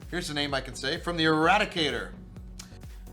Here's a name I can say from the Eradicator.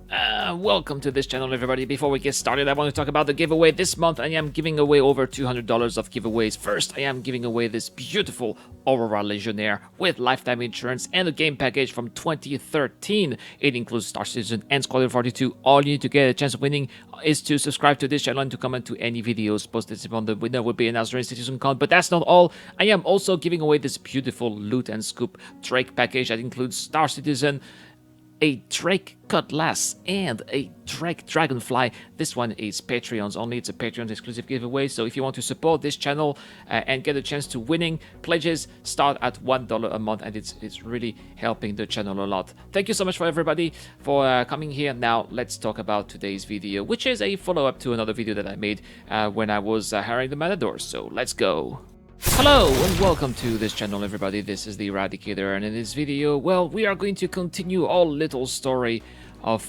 Welcome to this channel, everybody. Before we get started, I want to talk about the giveaway this month. I am giving away over $200 of giveaways. First, I am giving away this beautiful Aurora Legionnaire with lifetime insurance and a game package from 2013. It includes Star Citizen and Squadron 42. All you need to get a chance of winning is to subscribe to this channel and to comment to any videos posted. On the winner will be announced during Citizen Con. But that's not all. I am also giving away this beautiful Loot and Scoop Drake package that includes Star Citizen, a Drake Cutlass, and a Drake Dragonfly. This one is Patreons only. It's a Patreon exclusive giveaway. So if you want to support this channel and get a chance to winning, pledges start at $1 a month, and it's really helping the channel a lot. Thank you so much for everybody for coming here. Now let's talk about today's video, which is a follow-up to another video that I made when I was hiring the Matadors. So let's go. Hello and welcome to this channel, everybody. This is the Eradicator, and in this video, well, we are going to continue our little story of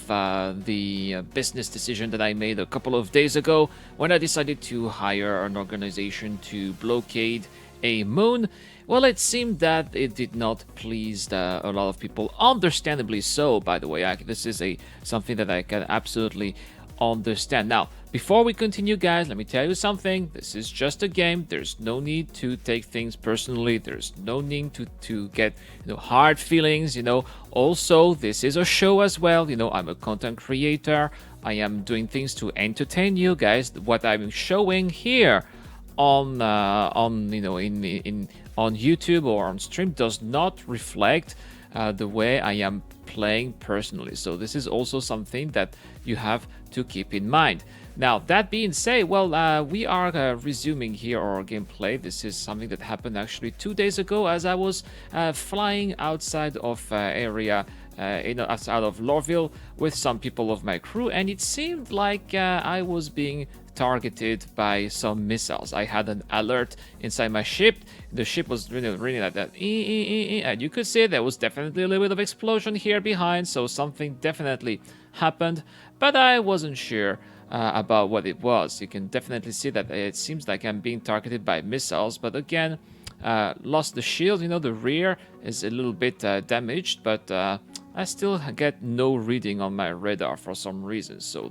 the business decision that I made a couple of days ago when I decided to hire an organization to blockade a moon. Well, it seemed that it did not please a lot of people, understandably so, by the way. This is something that I can absolutely understand. Now, before we continue, guys, let me tell you something. This is just a game. There's no need to take things personally. There's no need to get hard feelings. Also, this is a show as well. I'm a content creator. I am doing things to entertain you guys. What I'm showing here on YouTube or on stream does not reflect the way I am playing personally. So this is also something that you have to keep in mind. Now, that being said, well, we are resuming here our gameplay. This is something that happened actually 2 days ago as I was flying outside of area outside of Lorville with some people of my crew, and it seemed like I was being targeted by some missiles. I had an alert inside my ship. The ship was really like that, and you could see there was definitely a little bit of explosion here behind, so something definitely happened, but I wasn't sure about what it was. You can definitely see that it seems like I'm being targeted by missiles, but again, lost the shield. The rear is a little bit damaged, but I still get no reading on my radar for some reason, so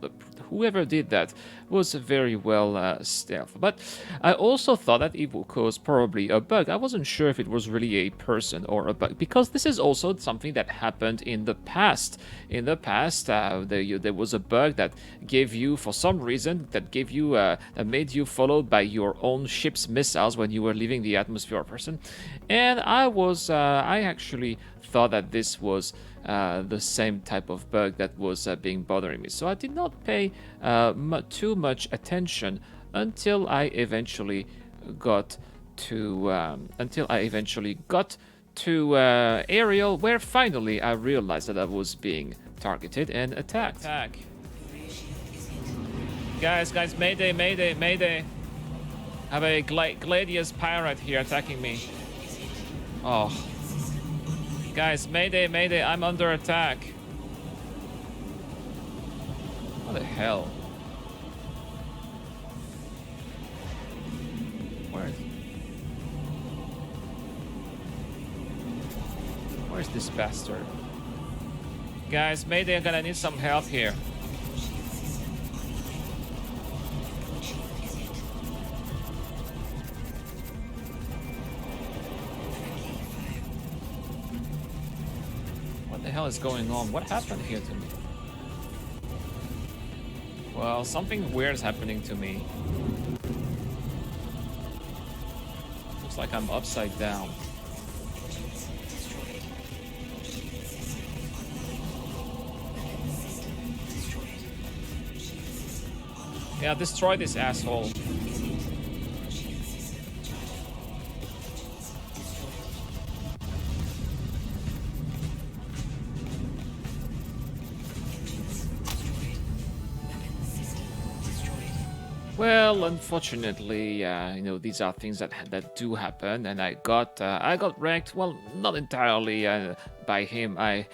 whoever did that was very well stealth. But I also thought that it was probably a bug. I wasn't sure if it was really a person or a bug, because this is also something that happened in the past. In the past, there was a bug that gave you, for some reason, that made you followed by your own ship's missiles when you were leaving the atmosphere, person. And I actually thought that this was the same type of bug that was being bothering me. So I did not pay too much attention until I eventually got to Ariel, where finally I realized that I was being targeted and attacked. Guys, mayday, mayday, mayday. I have a Gladius pirate here attacking me. Oh. Guys, mayday, mayday, I'm under attack. What the hell? Where's this bastard? Guys, mayday, I'm gonna need some help here. What the hell is going on? What happened here to me? Well, something weird is happening to me. Looks like I'm upside down. Yeah, destroy this asshole. Well, unfortunately, these are things that do happen, and I got wrecked. Well, not entirely by him. I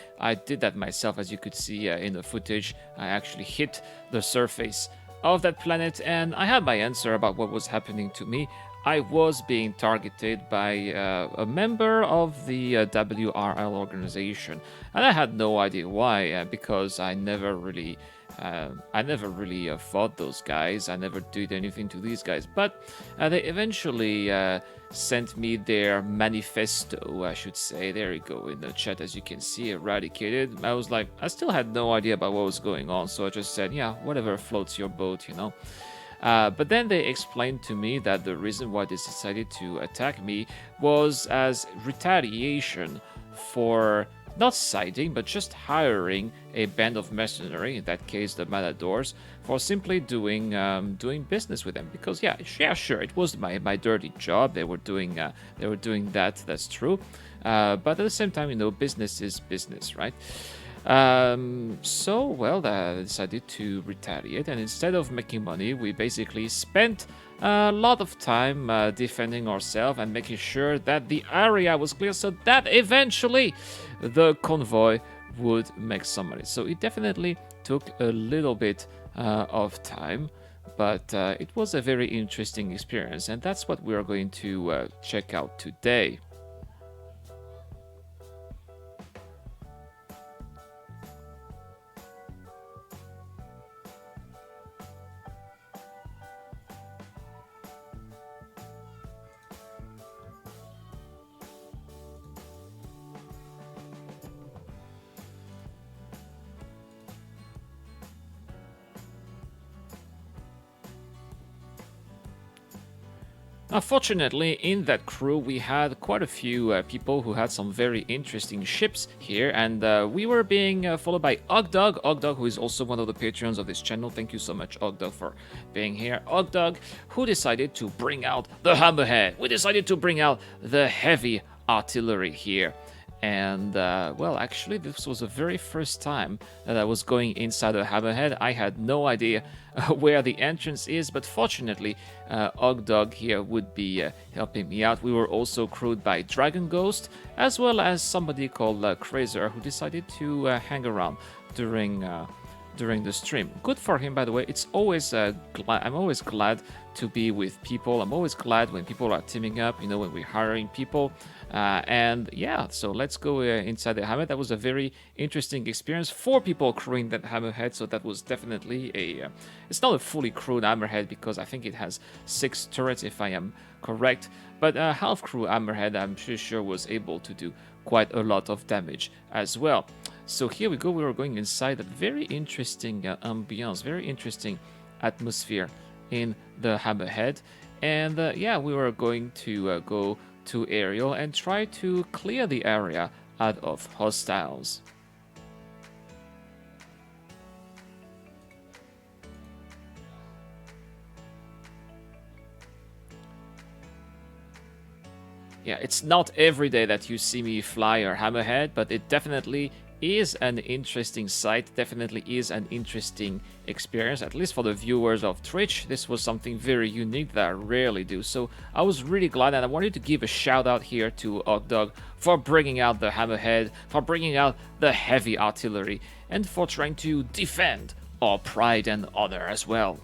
did that myself, as you could see in the footage. I actually hit the surface of that planet, and I had my answer about what was happening to me. I was being targeted by a member of the WRL organization, and I had no idea why, because I never really fought those guys. I never did anything to these guys, but they eventually sent me their manifesto, I should say. There you go in the chat, as you can see, eradicated. I was like, I still had no idea about what was going on, so I just said, yeah, whatever floats your boat, you know. But then they explained to me that the reason why they decided to attack me was as retaliation for not siding, but just hiring a band of mercenary, in that case the Matadors, for simply doing business with them. Because yeah, sure, it was my dirty job. They were doing that. That's true. But at the same time, you know, business is business, right? So, well, they decided to retaliate, and instead of making money, we basically spent a lot of time defending ourselves and making sure that the area was clear so that eventually the convoy would make some money. So it definitely took a little bit of time, but it was a very interesting experience, and that's what we are going to check out today. Fortunately, in that crew, we had quite a few people who had some very interesting ships here, and we were being followed by Ogdog. Ogdog, who is also one of the patrons of this channel. Thank you so much, Ogdog, for being here. Ogdog, who decided to bring out the Hammerhead. We decided to bring out the heavy artillery here. And, well, actually, this was the very first time that I was going inside a Hammerhead. I had no idea where the entrance is, but fortunately, Ogdog here would be helping me out. We were also crewed by Dragon Ghost, as well as somebody called Crazer, who decided to hang around during the stream. Good for him, by the way. It's always I'm always glad to be with people. I'm always glad when people are teaming up, you know, when we're hiring people. And yeah, so let's go inside the Hammerhead. That was a very interesting experience. 4 people crewing that Hammerhead, so that was definitely it's not a fully crewed Hammerhead because I think it has 6 turrets, if I am correct. But half crew Hammerhead, I'm pretty sure, was able to do quite a lot of damage as well. So here we go. We were going inside a very interesting ambiance, very interesting atmosphere in the Hammerhead. And yeah, we were going to go to Ariel and try to clear the area out of hostiles. Yeah, it's not every day that you see me fly or Hammerhead, but it definitely is an interesting sight, definitely is an interesting experience, at least for the viewers of Twitch. This was something very unique that I rarely do, so I was really glad, and I wanted to give a shout out here to Ogdog for bringing out the Hammerhead, for bringing out the heavy artillery, and for trying to defend our pride and honor as well.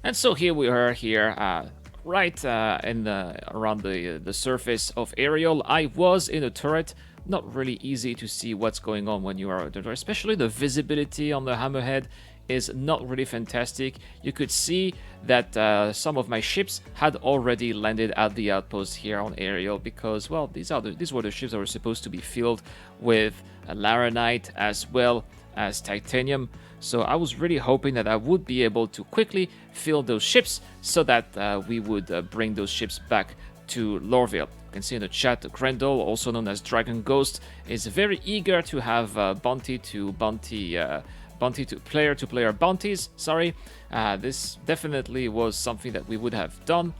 And so here we are right around the surface of Ariel. I was in a turret. Not really easy to see what's going on when you are at the turret, especially the visibility on the Hammerhead is not really fantastic. You could see that some of my ships had already landed at the outpost here on Ariel because, well, these were the ships that were supposed to be filled with Laranite as well as titanium. So I was really hoping that I would be able to quickly fill those ships so that we would bring those ships back to Lorville. You can see in the chat, Grendel, also known as Dragon Ghost, is very eager to have bounty to player bounties. Sorry, this definitely was something that we would have done,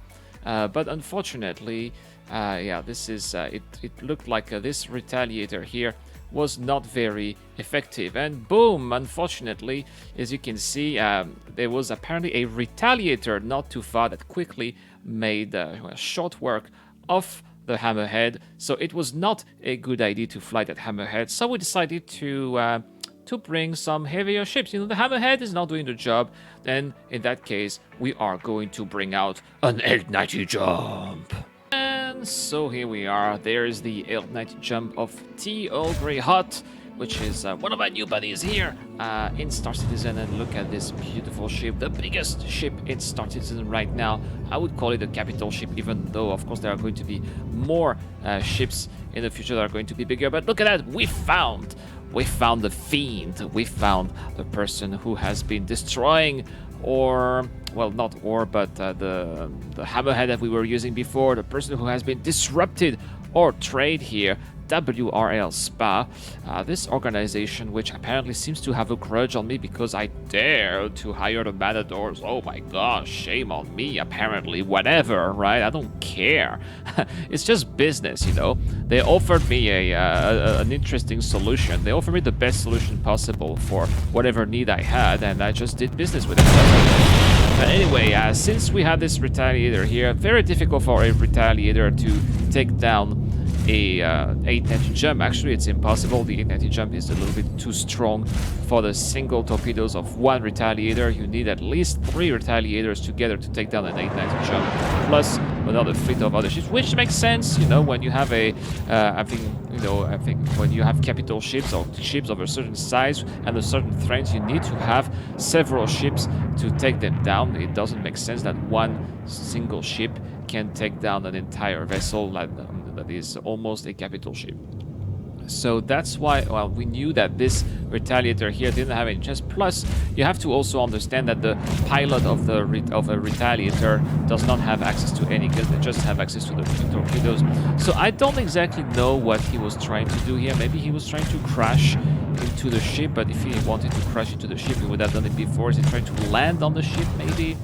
but unfortunately, yeah, this is it looked like this Retaliator here was not very effective, and boom, unfortunately, as you can see, there was apparently a Retaliator not too far that quickly made short work of the Hammerhead. So it was not a good idea to fly that Hammerhead. So we decided to bring some heavier ships. You know, the Hammerhead is not doing the job. Then in that case, we are going to bring out an 890 jump. And so here we are. There's the 890 jump of T. Earl Grey Hut, which is one of my new buddies here in Star Citizen. And look at this beautiful ship, the biggest ship in Star Citizen right now. I would call it a capital ship, even though, of course, there are going to be more ships in the future that are going to be bigger. But look at that, we found the fiend. We found the person who has been destroying, or well, not or, but the Hammerhead that we were using before. The person who has been disrupted or trade here. WRL Spa, this organization which apparently seems to have a grudge on me because I dared to hire the Matadors. Oh my gosh, shame on me, apparently. Whatever, right? I don't care. It's just business, you know. They offered me an interesting solution. They offered me the best solution possible for whatever need I had, and I just did business with it. But anyway, since we have this Retaliator here, very difficult for a Retaliator to take down a 890 jump. Actually, it's impossible. The 890 jump is a little bit too strong for the single torpedoes of one Retaliator. You need at least 3 Retaliators together to take down an 890 jump, plus another fleet of other ships, which makes sense, you know, when you have a I think when you have capital ships or ships of a certain size and a certain strength, you need to have several ships to take them down. It doesn't make sense that one single ship can take down an entire vessel that is almost a capital ship. So that's why, well, we knew that this Retaliator here didn't have any chance. Plus, you have to also understand that the pilot of a Retaliator does not have access to any guns. They just have access to the torpedoes. So I don't exactly know what he was trying to do here. Maybe he was trying to crash into the ship, but if he wanted to crash into the ship, he would have done it before. Is he trying to land on the ship, maybe?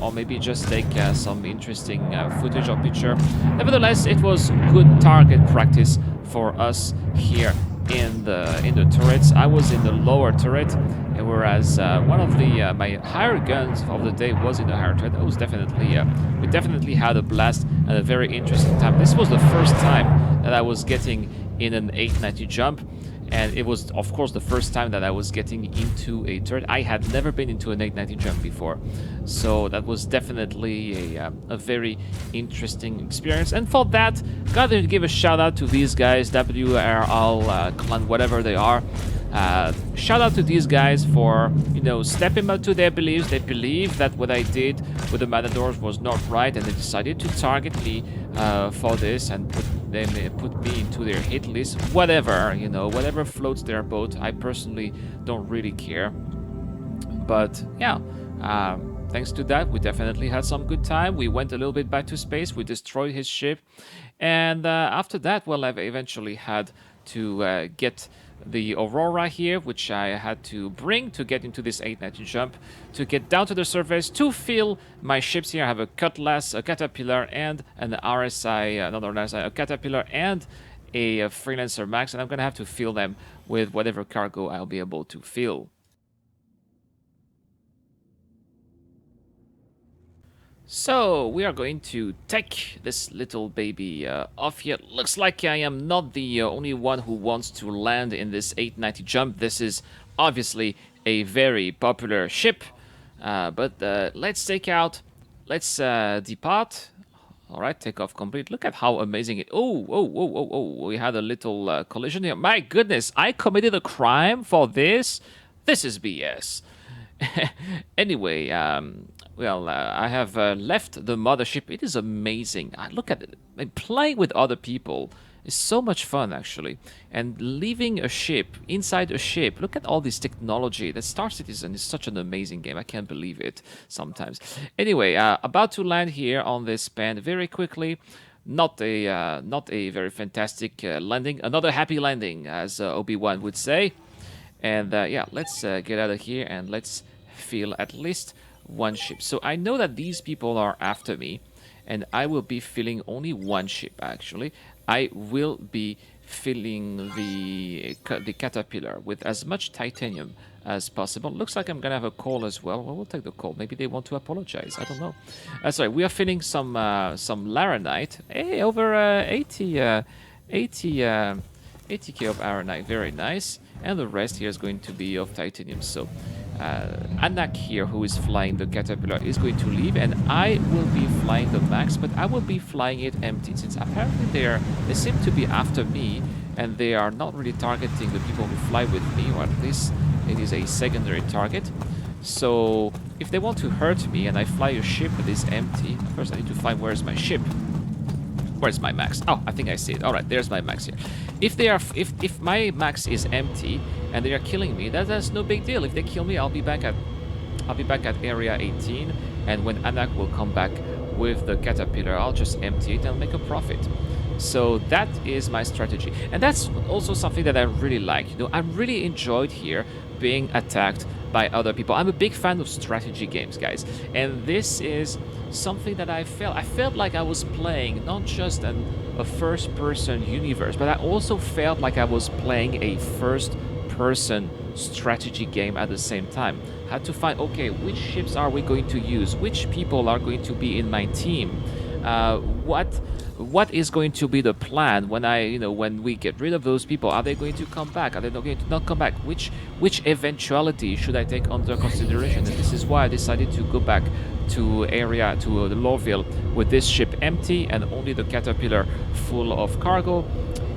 Or maybe just take some interesting footage or picture. Nevertheless, it was good target practice for us here in the turrets. I was in the lower turret, whereas one of the my higher guns of the day was in the higher turret. That was definitely we definitely had a blast and a very interesting time. This was the first time that I was getting in an 890 jump. And it was, of course, the first time that I was getting into a turret. I had never been into an 890 jump before. So that was definitely a very interesting experience. And for that, gotta give a shout out to these guys, WRL, Clan, whatever they are. Shout out to these guys for, you know, stepping up to their beliefs. They believe that what I did with the Matadors was not right, and they decided to target me for this and put me into their hit list. Whatever, you know, whatever floats their boat. I personally don't really care. But yeah, thanks to that, we definitely had some good time. We went a little bit back to space. We destroyed his ship, and after that, well, I've eventually had to get the Aurora here, which I had to bring to get into this 890 jump, to get down to the surface, to fill my ships here. I have a Cutlass, a Caterpillar, and an RSI, another RSI, a Caterpillar, and a Freelancer Max, and I'm going to have to fill them with whatever cargo I'll be able to fill. So we are going to take this little baby off here. Looks like I am not the only one who wants to land in this 890 jump. This is obviously a very popular ship, but let's take out, let's depart. All right, takeoff complete. Look at how amazing it. Oh, we had a little collision here. My goodness, I committed a crime for this. This is BS. Anyway, well, I have left the mothership. It is amazing. Look at it. I mean, playing with other people is so much fun, actually. And leaving a ship, inside a ship, look at all this technology. That Star Citizen is such an amazing game. I can't believe it sometimes. Anyway, about to land here on this span very quickly. Not a very fantastic landing. Another happy landing, as Obi-Wan would say. And yeah, let's get out of here and let's fill at least one ship. So I know that these people are after me, and I will be filling only one ship, actually. I will be filling the Caterpillar with as much titanium as possible. Looks like I'm gonna have a call as well. Well, we'll take the call. Maybe they want to apologize. I don't know. Sorry, we are feeling some Laranite. Hey, over 80k of Aranite. Very nice. And the rest here is going to be of titanium. So Anak here, who is flying the caterpillar, is going to leave, and I will be flying the Max, but I will be flying it empty, since apparently they seem to be after me, and they are not really targeting the people who fly with me, or at least it is a secondary target. So if they want to hurt me and I fly a ship that is empty, first I need to find where's my ship. Where's my Max? Oh, I think I see it. All right, there's my Max here. If my Max is empty and they are killing me, that's no big deal. If they kill me, I'll be back at area 18, and when Anak will come back with the caterpillar, I'll just empty it and make a profit. So that is my strategy, and that's also something that I really like. You know, I really enjoyed here being attacked by other people. I'm a big fan of strategy games, guys, and this is something that I felt like I was playing not just a first-person universe, but I also felt like I was playing a first-person strategy game at the same time. I had to find, okay, which ships are we going to use? Which people are going to be in my team? What is going to be the plan when we get rid of those people? Are they going to come back? Are they not going to not come back? Which eventuality should I take under consideration? And this is why I decided to go back to the Lorville with this ship empty and only the caterpillar full of cargo.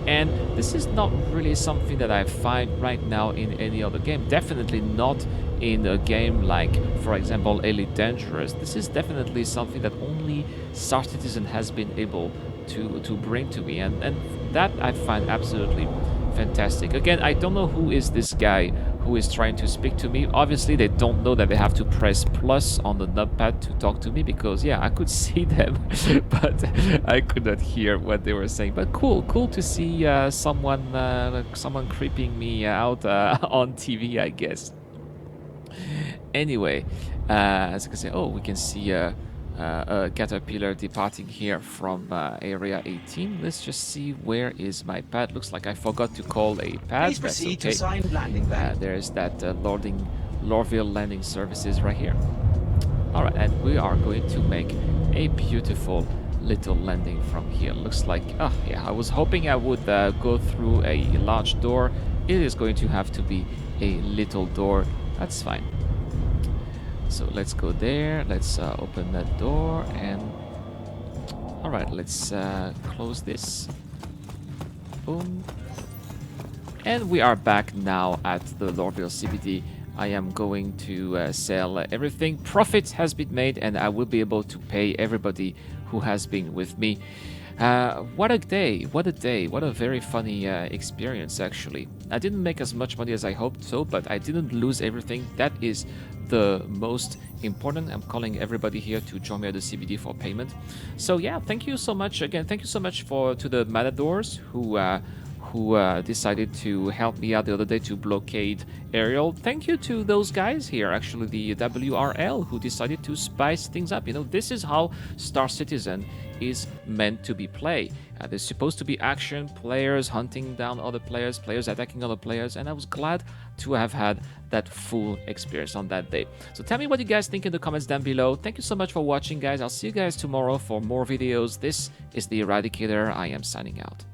And this is not really something that I find right now in any other game. Definitely not in a game like, for example, Elite Dangerous. This is definitely something that only Star Citizen has been able to bring to me, and that I find absolutely fantastic. Again, I don't know who is this guy who is trying to speak to me. Obviously, they don't know that they have to press plus on the numpad to talk to me, because yeah, I could see them, but I could not hear what they were saying. But cool to see someone creeping me out on TV, I guess. Anyway, as I can say, we can see a caterpillar departing here from area 18. Let's just see, where is my pad? Looks like I forgot to call a pad. Please proceed to assigned landing bay. There's that Lorville landing services right here. All right, and we are going to make a beautiful little landing from here. Looks like, I was hoping I would go through a large door. It is going to have to be a little door. That's fine. So let's go there, let's open that door, and alright, let's close this. Boom. And we are back now at the Lorville CBD. I am going to sell everything. Profit has been made, and I will be able to pay everybody who has been with me. What a day, what a very funny experience, actually. I didn't make as much money as I hoped so, but I didn't lose everything. That is the most important. I'm calling everybody here to join me at the CBD for payment. So yeah, thank you so much again. Thank you so much to the Matadors who decided to help me out the other day to blockade Ariel. Thank you to those guys here, actually, the WRL, who decided to spice things up. You know, this is how Star Citizen is meant to be played. There's supposed to be action, players hunting down other players, players attacking other players, and I was glad to have had that full experience on that day. So tell me what you guys think in the comments down below. Thank you so much for watching, guys. I'll see you guys tomorrow for more videos. This is the Eradicator. I am signing out.